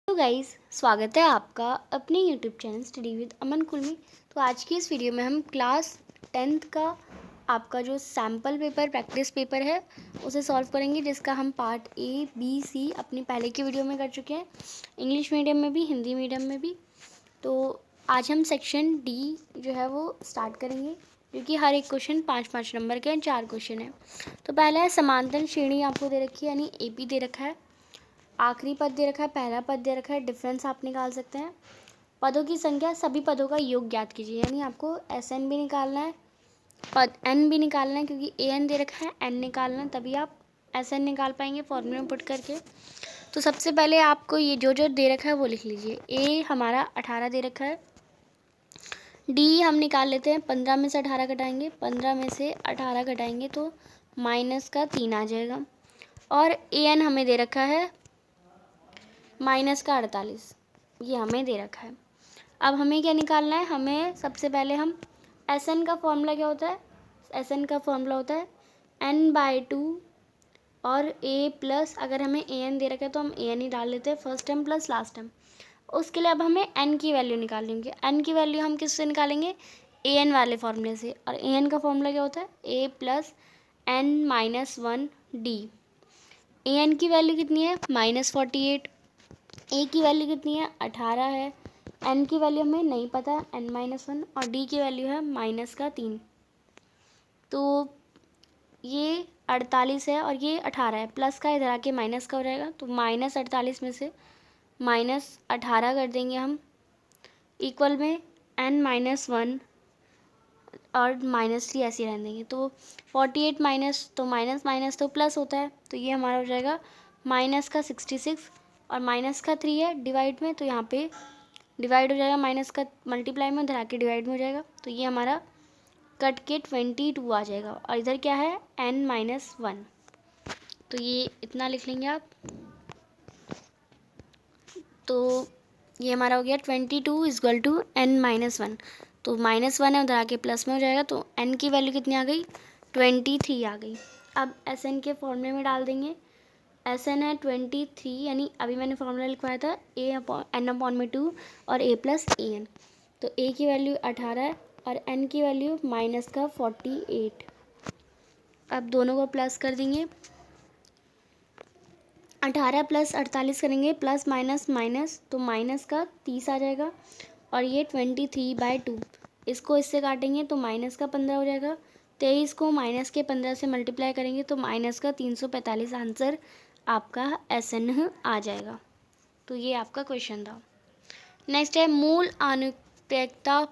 तो गाइस, स्वागत है आपका अपने यूट्यूब चैनल स्टडी विद अमन कुल में। तो आज की इस वीडियो में हम क्लास 10th का आपका जो सैम्पल पेपर प्रैक्टिस पेपर है उसे सॉल्व करेंगे, जिसका हम पार्ट ए बी सी अपनी पहले की वीडियो में कर चुके हैं, इंग्लिश मीडियम में भी हिंदी मीडियम में भी। तो आज हम सेक्शन डी जो है वो स्टार्ट करेंगे, क्योंकि हर एक क्वेश्चन 5-5 नंबर के 4 क्वेश्चन है। तो पहला है समांतर श्रेणी आपको दे रखी है, यानी AP दे रखा है। आखिरी पद दे रखा है, पहला पद दे रखा है, डिफरेंस आप निकाल सकते हैं। पदों की संख्या, सभी पदों का योग ज्ञात कीजिए, यानी आपको SN भी निकालना है, पद N भी निकालना है, क्योंकि AN दे रखा है, N निकालना है, तभी आप SN निकाल पाएंगे फॉर्मूले में पुट करके। तो सबसे पहले आपको ये जो जो दे रखा है वो लिख लीजिए। A हमारा 18 दे रखा है। D हम निकाल लेते हैं, 15 में से 18 घटाएंगे, 15 में से 18 घटाएंगे तो -3 आ जाएगा। और AN हमें दे रखा है -48, ये हमें दे रखा है। अब हमें क्या निकालना है, हमें सबसे पहले हम SN का फॉर्मूला क्या होता है, SN का फॉर्मूला होता है n/2 और A प्लस, अगर हमें AN दे रखा है तो हम AN ही डाल लेते हैं, first term plus last term. उसके लिए अब हमें N की वैल्यू निकालनी होगी। N की वैल्यू हम किससे निकालेंगे, AN वाले फॉर्मूले से। और AN का फॉर्मूला क्या होता है, A प्लस n-1D। AN की वैल्यू कितनी है, -48। A की वैल्यू कितनी है, 18 है। N की वैल्यू हमें नहीं पता, n-1। और D की वैल्यू है -3। तो ये 48 है और ये 18 है, प्लस का इधर आके माइनस का हो जाएगा, तो -48 में से -18 कर देंगे हम, इक्वल में n-1 और -3 ऐसे ही रहने देंगे। तो 48 माइनस तो माइनस माइनस तो प्लस होता है, तो ये हमारा हो जाएगा -66। और -3 है डिवाइड में, तो यहाँ पे डिवाइड हो जाएगा, माइनस का मल्टीप्लाई में, उधर आके डिवाइड में हो जाएगा, तो ये हमारा कट के 22 आ जाएगा। और इधर क्या है, n-1, तो ये इतना लिख लेंगे आप। तो ये हमारा हो गया 22 = n-1। तो -1 है, उधर आके प्लस में हो जाएगा, तो n की वैल्यू कितनी आ गई, 23 आ गई। अब SN के फॉर्मूले में डाल देंगे। SN है 23, यानी अभी मैंने फॉर्मूला लिखवाया था n/2 और A प्लस AN। तो A की वैल्यू 18 है और N की वैल्यू -48। अब दोनों को प्लस कर देंगे, 18 + 48 करेंगे, प्लस माइनस माइनस, तो -30 आ जाएगा। और ये 23/2, इसको इससे काटेंगे तो -15 हो जाएगा। 23 को -15 से मल्टीप्लाई करेंगे तो -345 आंसर आपका SN आ जाएगा। तो ये आपका क्वेश्चन था। नेक्स्ट है मूल अनुप्रयोगता,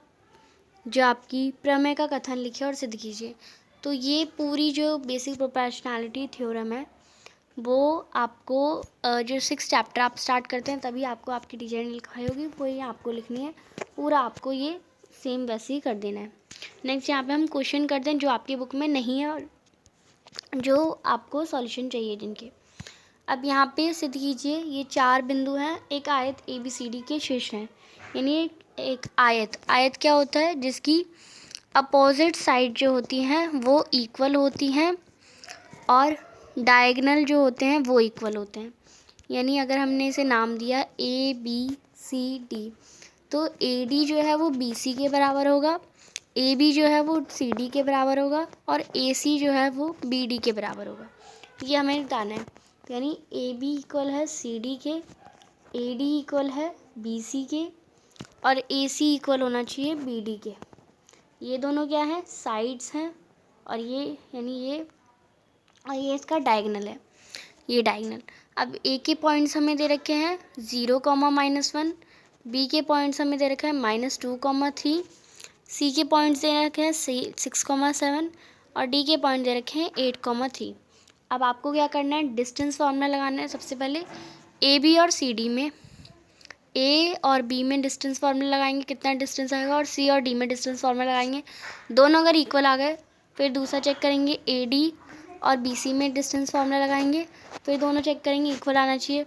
जो आपकी प्रमेय का कथन लिखे और सिद्ध कीजिए। तो ये पूरी जो बेसिक प्रोपोर्शनैलिटी थ्योरम है वो आपको जो 6 चैप्टर आप स्टार्ट करते हैं तभी आपको आपकी टीचर ने लिखाई होगी, वही आपको लिखनी है, पूरा आपको ये सेम वैसे ही कर देना है। नेक्स्ट यहाँ पे हम क्वेश्चन करते हैं जो आपकी बुक में नहीं है और जो आपको सॉल्यूशन चाहिए जिनके। अब यहाँ पे सिद्ध कीजिए, ये 4 बिंदु हैं, एक आयत ABCD के शीर्ष हैं, यानी एक आयत क्या होता है, जिसकी अपोजिट साइड जो होती हैं वो इक्वल होती हैं और डायगनल जो होते हैं वो इक्वल होते हैं। यानी अगर हमने इसे नाम दिया ABCD, तो AD जो है वो BC के बराबर होगा, AB जो है वो CD के बराबर होगा और AC जो है वो BD के बराबर होगा। ये हमें बताना है। यानी AB इक्वल है CD के, AD इक्वल है BC के और AC इक्वल होना चाहिए BD के। ये दोनों क्या है, साइड्स हैं, और ये यानी ये, और ये इसका डायगनल है, ये डायगनल। अब A के पॉइंट्स हमें दे रखे हैं 0, -1, B के पॉइंट्स हमें दे रखा है -2, 3, C के पॉइंट्स दे रखे हैं 6, 7 और D के पॉइंट दे रखे हैं 8, 3। अब आपको क्या करना है, डिस्टेंस फार्मूला लगाना है। सबसे पहले AB और CD में, A और B में डिस्टेंस फार्मूला लगाएंगे, कितना डिस्टेंस आएगा, और C और D में डिस्टेंस फार्मूला लगाएंगे। दोनों अगर इक्वल आ गए फिर दूसरा चेक करेंगे, AD और BC में डिस्टेंस फार्मूला लगाएंगे, फिर दोनों चेक करेंगे इक्वल आना चाहिए।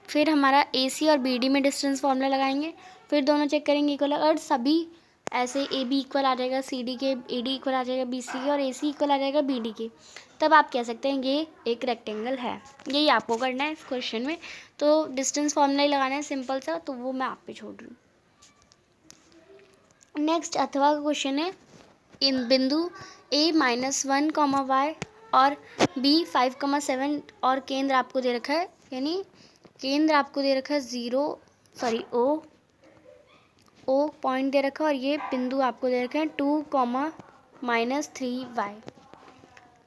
फिर हमारा AC और BD में डिस्टेंस फार्मूला लगाएंगे, फिर दोनों चेक करेंगे इक्वल। और सभी ऐसे AB इक्वल आ जाएगा CD के, AD इक्वल आ जाएगा BC के और AC इक्वल आ जाएगा BD के। तब आप कह सकते हैं ये एक रेक्टेंगल है। यही आपको करना है इस क्वेश्चन में। तो डिस्टेंस फॉर्मूला ही लगाना है सिंपल सा, तो वो मैं आप पे छोड़ रही हूँ। नेक्स्ट अथवा का क्वेश्चन है, इन बिंदु a -1, y और b 5, 7 और केंद्र आपको दे रखा है, यानी केंद्र आपको दे रखा है ओ पॉइंट दे रखा है, और ये बिंदु आपको दे रखे हैं 2, -3y।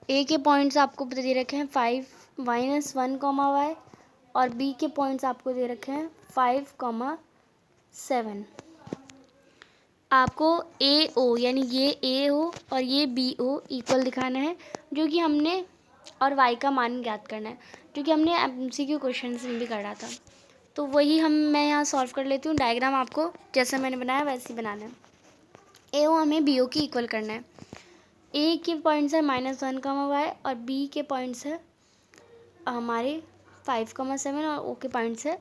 ए के पॉइंट्स आपको दे रखे हैं 5, -1, y और बी के पॉइंट्स आपको दे रखे हैं 5, 7। आपको ए ओ यानी ये ए हो और ये बी ओ इक्वल दिखाना है, जो कि हमने, और वाई का मान ज्ञात करना है, जो कि हमने एमसीक्यू क्वेश्चन में भी करा था। तो वही मैं यहाँ सॉल्व कर लेती हूँ। डायग्राम आपको जैसा मैंने बनाया वैसे ही बनाना है। ए ओ हमें बी ओ की इक्वल करना है। ए के पॉइंट्स है -1, y और बी के पॉइंट्स है हमारे 5, 7 और ओ के पॉइंट्स है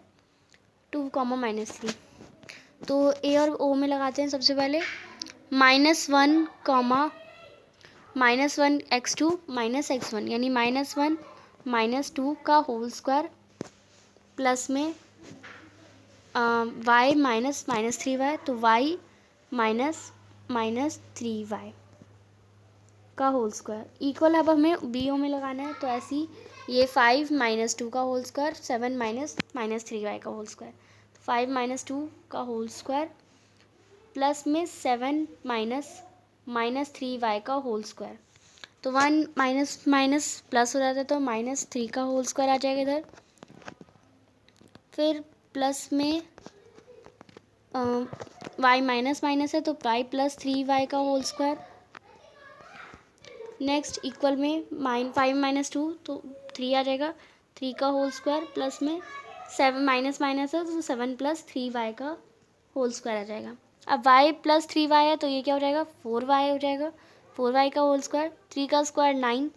2, -3। तो ए और ओ में लगाते हैं सबसे पहले -1, -1 -x2 यानी -1 -2 का होल स्क्वायर प्लस में y -3y, तो y -3y का होल स्क्वायर इक्वल। अब हमें बी ओ में लगाना है, तो ऐसी ये 5 -2 का होल स्क्वायर, 7 -3y का होल स्क्वायर, 5 -2 का होल स्क्वायर प्लस में 7 -3y का होल स्क्वायर। तो 1 माइनस प्लस हो जाता है, तो -3 का होल स्क्वायर आ जाएगा इधर। फिर प्लस में y माइनस है, तो y +3y का होल स्क्वायर। नेक्स्ट इक्वल में 5 -2 तो 3 आ जाएगा, 3 का होल स्क्वायर प्लस में 7 माइनस है, तो 7 +3y का होल स्क्वायर आ जाएगा। अब y +3y है, तो ये क्या हो जाएगा 4y हो जाएगा, 4y का होल स्क्वायर, 3 का स्क्वायर 9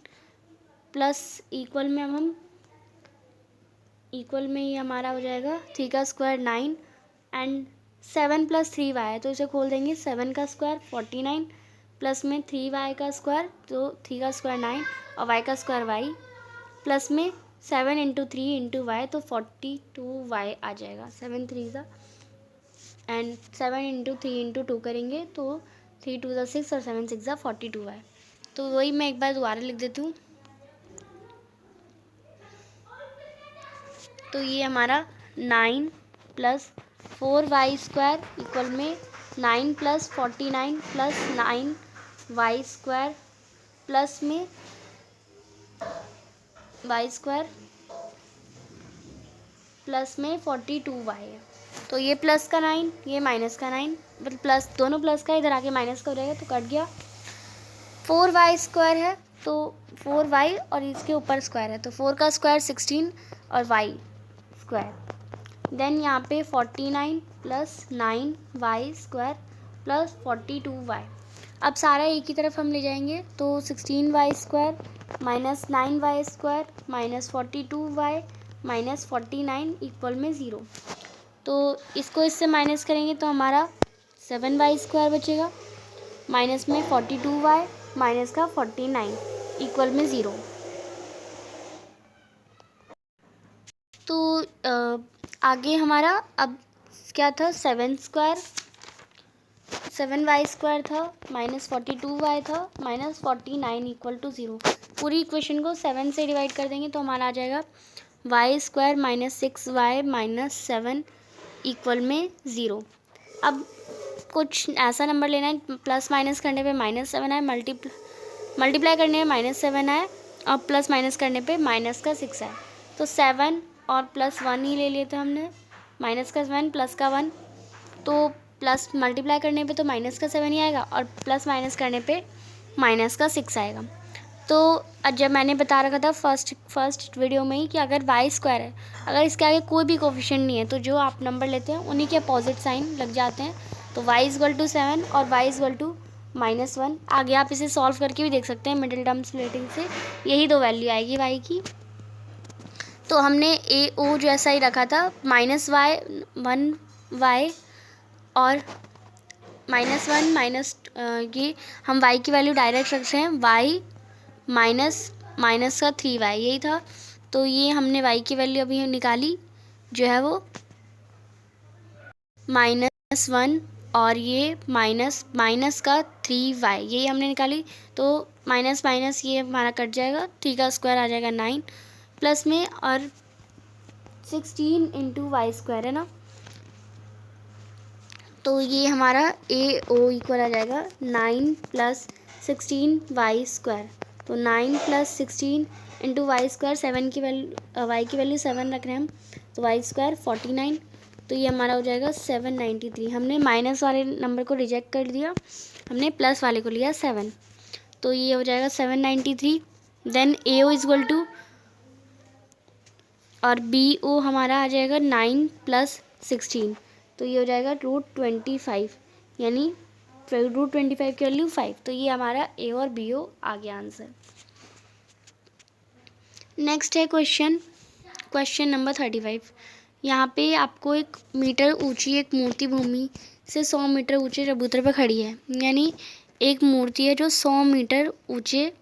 प्लस इक्वल में अब हम इक्वल में ये हमारा हो जाएगा 3 का स्क्वायर 9 एंड 7 +3y है, तो इसे खोल देंगे, 7 का स्क्वायर 49 प्लस में 3y का स्क्वायर, तो 3 का स्क्वायर 9 और y का स्क्वायर y प्लस में 7 × 3 × y, तो 42y आ जाएगा। 7 3 एंड 7 × 3 × 2 करेंगे, तो 3 2 6 और 7 6 42y। तो वही मैं एक बार दोबारा लिख देती हूँ। तो ये हमारा 9 + 4y² इक्वल में 9 + 49 + 9y² प्लस में y² प्लस में 42y है। तो ये प्लस का 9, ये माइनस का 9, मतलब प्लस दोनों प्लस का, इधर आके माइनस का हो जाएगा, तो कट गया। 4y² है, तो 4y और इसके ऊपर स्क्वायर है, तो 4 का स्क्वायर 16 और y²। देन यहाँ पे 49 + 9y² प्लस 42y। अब सारा एक ही तरफ हम ले जाएंगे, तो 16y² - 9y² - 42y - 49 इक्वल में 0। तो इसको इससे माइनस करेंगे, तो हमारा 7y² बचेगा, माइनस में 42y माइनस का 49 इक्वल में 0। तो आगे हमारा अब क्या था, 7y² था, -42y था, -49 इक्वल टू 0। पूरी इक्वेशन को 7 से डिवाइड कर देंगे, तो हमारा आ जाएगा y² - 6y - 7 इक्वल में 0। अब कुछ ऐसा नंबर लेना है, प्लस माइनस करने पे -7 आए, मल्टीप्लाई करने में -7 आए और प्लस माइनस करने पे -6 आए। तो 7 और +1 ही ले लिए थे हमने, -7 प्लस का 1, तो प्लस मल्टीप्लाई करने पे तो -7 ही आएगा और प्लस माइनस करने पे -6 आएगा। तो जब मैंने बता रखा था फर्स्ट वीडियो में ही कि अगर y² है, अगर इसके आगे कोई भी कोफिशिएंट नहीं है, तो जो आप नंबर लेते हैं उन्हीं के अपोजिट साइन लग जाते हैं। तो y = 7 और y = -1। आगे आप इसे सॉल्व करके भी देख सकते हैं, मिडिल टर्म स्प्लिटिंग से यही दो वैल्यू आएगी y की। तो हमने ए ओ जो ऐसा ही रखा था, -1y और -1 ये हम y की वैल्यू डायरेक्ट रख रहे हैं, y माइनस का 3y, यही था। तो ये हमने y की वैल्यू अभी निकाली जो है वो -1, और ये माइनस का 3y, यही हमने निकाली। तो माइनस माइनस ये हमारा कट जाएगा, 3 का स्क्वायर आ जाएगा 9 प्लस में, और 16 इंटू वाई स्क्वायर है ना, तो ये हमारा ए ओ इक्वल आ जाएगा 9 प्लस 16 वाई स्क्वायर। तो 9 प्लस 16 इंटू वाई स्क्वायर, 7 की वैल्यू, वाई की वैल्यू 7 रख रहे हैं हम, तो वाई स्क्वायर 49। तो ये हमारा हो जाएगा 793। हमने माइनस वाले नंबर को रिजेक्ट कर दिया, हमने प्लस वाले को लिया 7। तो ये हो जाएगा 793। Then A O equal to, और बी ओ हमारा आ जाएगा 9 प्लस 16, तो ये हो जाएगा √25, यानी √25 की वैल्यू 5। तो ये हमारा ए और बी ओ आ गया आंसर। नेक्स्ट है क्वेश्चन नंबर 35। यहाँ पे आपको 1 मीटर ऊंची एक मूर्ति भूमि से 100 मीटर ऊंचे चबूतरे पर खड़ी है, यानी एक मूर्ति है जो 100 मीटर ऊंचे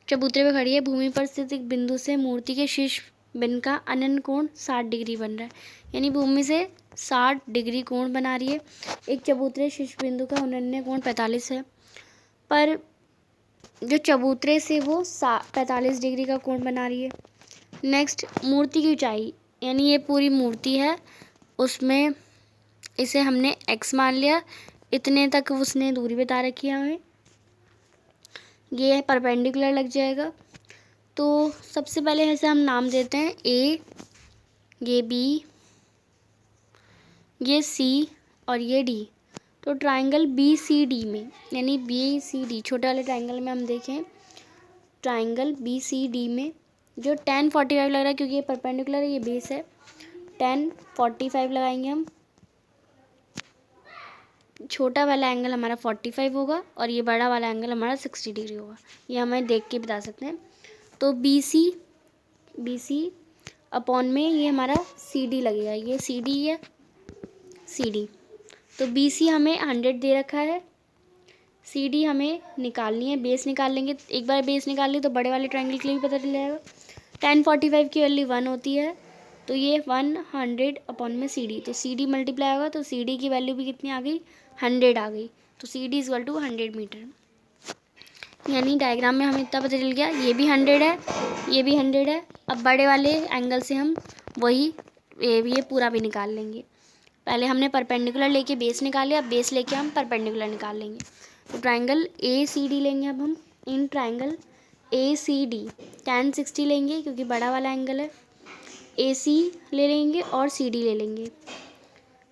चबूतरे पर खड़ी है। भूमि पर स्थित एक बिंदु से मूर्ति के शीर्ष बिंदु का अनंत कोण 60 डिग्री बन रहा है, यानी भूमि से 60 डिग्री कोण बना रही है। एक चबूतरे शीर्ष बिंदु का अनन्य कोण 45 है, पर जो चबूतरे से वो 45 डिग्री का कोण बना रही है। नेक्स्ट, मूर्ति की ऊंचाई, यानी ये पूरी मूर्ति है, उसमें इसे हमने x मान लिया, इतने तक उसने दूरी बता रखी है हमें, ये परपेंडिकुलर लग जाएगा। तो सबसे पहले ऐसे हम नाम देते हैं, ए, ये बी, ये सी और ये डी। तो ट्राइंगल बी सी डी में, यानी बी सी डी छोटे वाले ट्राइंगल में हम देखें, ट्राइंगल बी सी डी में जो 1045 लग रहा है, क्योंकि ये परपेंडिकुलर है, ये बेस है, 1045 लगाएंगे हम। छोटा वाला एंगल हमारा 45 होगा और ये बड़ा वाला एंगल हमारा 60 डिग्री होगा, ये हमें देख के बता सकते हैं। तो बी सी अपॉन में ये हमारा सी डी लगेगा, ये सी डी है, सी डी। तो बी सी हमें 100 दे रखा है, सी डी हमें निकालनी है, बेस निकाल लेंगे। एक बार बेस निकाल ली तो बड़े वाले ट्रायंगल के लिए भी पता चल जाएगा। 1045 की वैल्यू 1 होती है, तो ये 100 अपॉन में सी डी, तो सी डी मल्टीप्लाई होगा, तो सी डी की वैल्यू भी कितनी आ गई, 100 आ गई। तो C D equal to 100 metre, यानी डायग्राम में हमें इतना पता चल गया, ये भी 100 है, ये भी 100 है। अब बड़े वाले एंगल से हम वही ये पूरा भी निकाल लेंगे। पहले हमने परपेंडिकुलर लेके बेस निकाल लिया, अब बेस लेके हम परपेंडिकुलर निकाल लेंगे। तो ट्राइंगल ए सी डी लेंगे अब हम, इन ट्राइंगल ए सी डी 1060 लेंगे, क्योंकि बड़ा वाला एंगल है। ए सी ले लेंगे और सी डी ले लेंगे।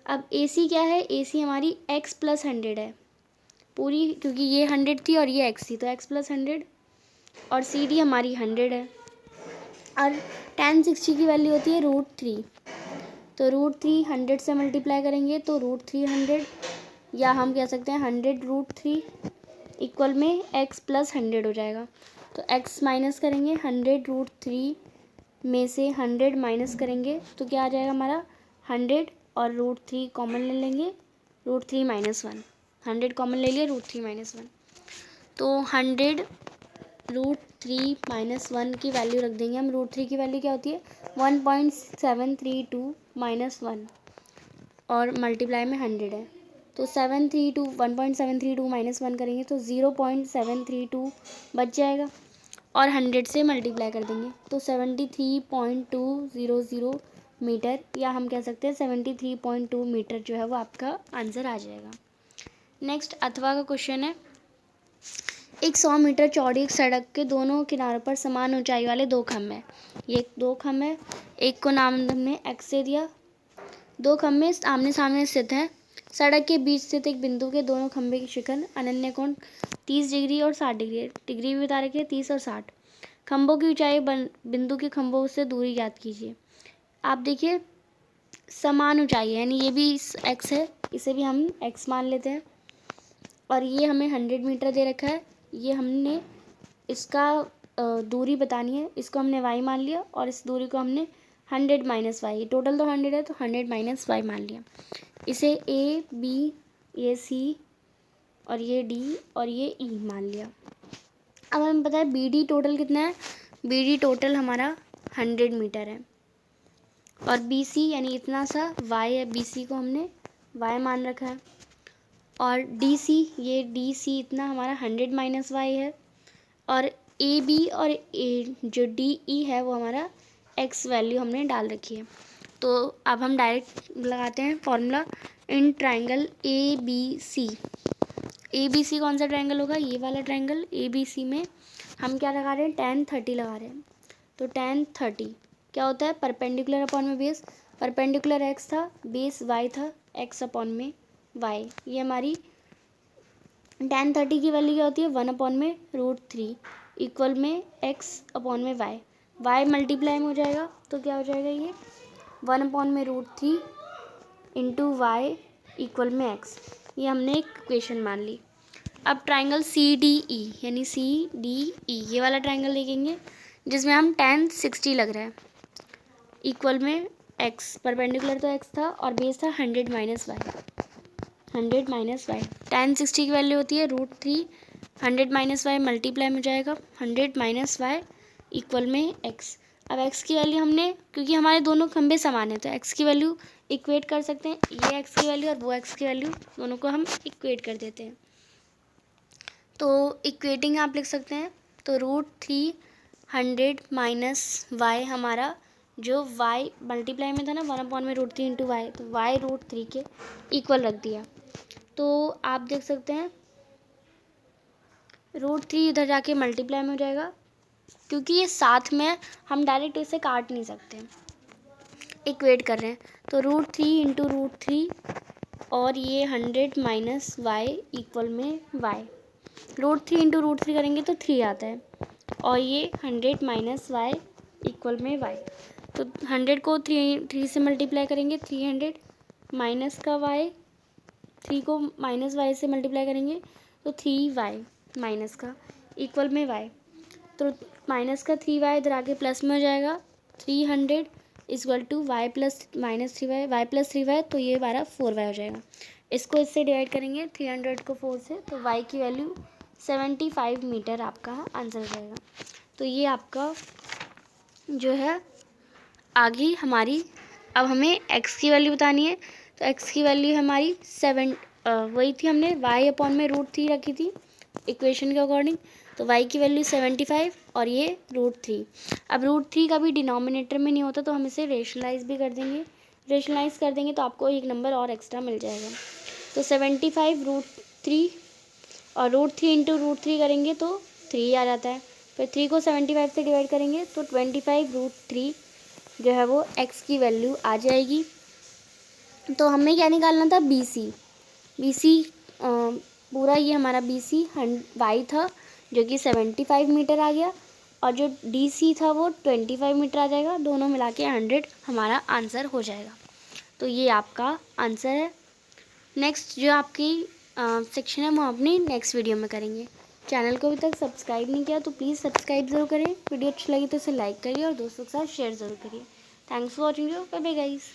अब ए सी क्या है, ए सी हमारी x प्लस 100 है पूरी, क्योंकि ये 100 थी और ये x थी, तो x प्लस 100, और सी डी हमारी 100 है। और 1060 की वैल्यू होती है √3, तो √3 100 से मल्टीप्लाई करेंगे तो √300, या हम कह सकते हैं 100√3 इक्वल में x प्लस 100 हो जाएगा। तो x माइनस करेंगे, 100√3 में से 100 माइनस करेंगे तो क्या आ जाएगा हमारा 100, और √3 कॉमन ले लेंगे, √3 - 1, 100 कॉमन ले लिए, √3 - 1, तो 100 √3 - 1 की वैल्यू रख देंगे हम। √3 की वैल्यू क्या होती है 1.732 - 1, और मल्टीप्लाई में 100 है, तो 1.732 - 1 करेंगे तो 0.732 बच जाएगा, और 100 से मल्टीप्लाई कर देंगे तो 73.200 मीटर, या हम कह सकते हैं 73.2 मीटर जो है वो आपका आंसर आ जाएगा। नेक्स्ट अथवा का क्वेश्चन है, एक 100 मीटर चौड़ी एक सड़क के दोनों किनारों पर समान ऊंचाई वाले 2 खंभे, ये 2 खंभे, एक को नाम हमने x से दिया। 2 खंभे आमने सामने स्थित हैं, सड़क के बीच स्थित एक बिंदु के दोनों खंभे की शिखर अनन्य कोण 30 डिग्री और 60 डिग्री, डिग्री भी बता रखी है 30 और 60। खंभों की ऊंचाई बिंदु के खंभों से दूरी ज्ञात कीजिए। आप देखिए समान ऊंचाई है, यानी ये भी x है, इसे भी हम x मान लेते हैं, और ये हमें 100 मीटर दे रखा है, ये हमने इसका दूरी बतानी है, इसको हमने y मान लिया, और इस दूरी को हमने 100 - y, टोटल तो 100 है तो 100 - y मान लिया। इसे a b, ये c, और ये d, और ये e मान लिया। अब हमें पता है बी डी टोटल कितना है, बी डी टोटल हमारा 100 मीटर है। और बी सी यानी इतना सा वाई है, बी सी को हमने वाई मान रखा है। और डी सी, ये डी सी इतना हमारा 100 माइनस वाई है। और ए बी और ए जो डी ई है वो हमारा एक्स वैल्यू हमने डाल रखी है। तो अब हम डायरेक्ट लगाते हैं formula in triangle A B C. A B C कौन सा ट्राइंगल होगा? ये वाला ट्राइंगल। ए बी सी में हम क्या लगा रहे हैं? tan 30 लगा रहे हैं। तो tan 30 क्या होता है? परपेंडिकुलर अपॉन में बेस। परपेंडिकुलर एक्स था, बेस वाई था, एक्स अपॉन में वाई। ये हमारी tan 30 की वैल्यू क्या होती है? 1/√3 इक्वल में एक्स अपॉन में वाई। वाई मल्टीप्लाई में हो जाएगा तो क्या हो जाएगा? ये 1/√3 इंटू वाई इक्वल में एक्स। ये हमने एक इक्वेशन मान ली। अब ट्राइंगल सी डी ई यानी सी डी ई ये वाला ट्राइंगल देखेंगे जिसमें हम tan 60 लग रहा है इक्वल में एक्स। परपेंडिकुलर तो एक्स था और बेस था 100 minus Y. 100 minus Y, tan 60 की वैल्यू होती है √3। 100 माइनस वाई मल्टीप्लाई में हो जाएगा 100 माइनस वाई इक्वल में एक्स। अब एक्स की वैल्यू हमने, क्योंकि हमारे दोनों खंभे समान है तो एक्स की वैल्यू इक्वेट कर सकते हैं। ये एक्स की वैल्यू और वो एक्स की वैल्यू दोनों को हम इक्वेट कर देते हैं। तो इक्वेटिंग आप लिख सकते हैं। तो √3 100 माइनस वाई हमारा जो वाई मल्टीप्लाई में था ना 1/√3 इंटू वाई, तो वाई √3 के इक्वल रख दिया। तो आप देख सकते हैं √3 इधर जाके मल्टीप्लाई में हो जाएगा, क्योंकि ये साथ में हम डायरेक्ट इसे काट नहीं सकते, इक्वेट कर रहे हैं। तो √3 इंटू √3 और ये 100 माइनस वाई इक्वल में वाई। √3 इंटू √3 करेंगे तो 3 आता है और ये 100 माइनस वाई इक्वल में वाई। तो 100 को 3 से मल्टीप्लाई करेंगे 300 माइनस का वाई, 3 को माइनस वाई से मल्टीप्लाई करेंगे तो 3y माइनस का इक्वल में y। तो माइनस का 3y इधर आके प्लस में हो जाएगा। 300 equal to y plus minus 3y, y plus 3y, तो ये हमारा 4y हो जाएगा। इसको इससे डिवाइड करेंगे 300 को 4 से, तो y की वैल्यू 75 मीटर आपका आंसर हो जाएगा। तो ये आपका जो है आगे हमारी, अब हमें x की वैल्यू बतानी है। तो x की वैल्यू हमारी वही थी, हमने y अपॉन में √3 रखी थी इक्वेशन के अकॉर्डिंग। तो y की वैल्यू 75 और ये √3। अब √3 का भी डिनोमिनेटर में नहीं होता तो हम इसे रेशनलाइज भी कर देंगे। रेशनलाइज कर देंगे तो आपको एक नंबर और एक्स्ट्रा मिल जाएगा। तो 75 √3 और √3 इंटू √3 करेंगे तो 3 आ जाता है। फिर 3 को 75 से डिवाइड करेंगे तो 25 √3 जो है वो x की वैल्यू आ जाएगी। तो हमें क्या निकालना था? बी सी पूरा ये हमारा बी सी वाई था जो कि 75 मीटर आ गया, और जो डी सी था वो 25 मीटर आ जाएगा। दोनों मिला के 100 हमारा आंसर हो जाएगा। तो ये आपका आंसर है। नेक्स्ट जो आपकी सेक्शन है वो अपनी नेक्स्ट वीडियो में करेंगे। चैनल को अभी तक सब्सक्राइब नहीं किया तो प्लीज़ सब्सक्राइब ज़रूर करें। वीडियो अच्छी लगी तो इसे लाइक करिए और दोस्तों के साथ शेयर ज़रूर करिए। Thanks for watching. Bye bye guys.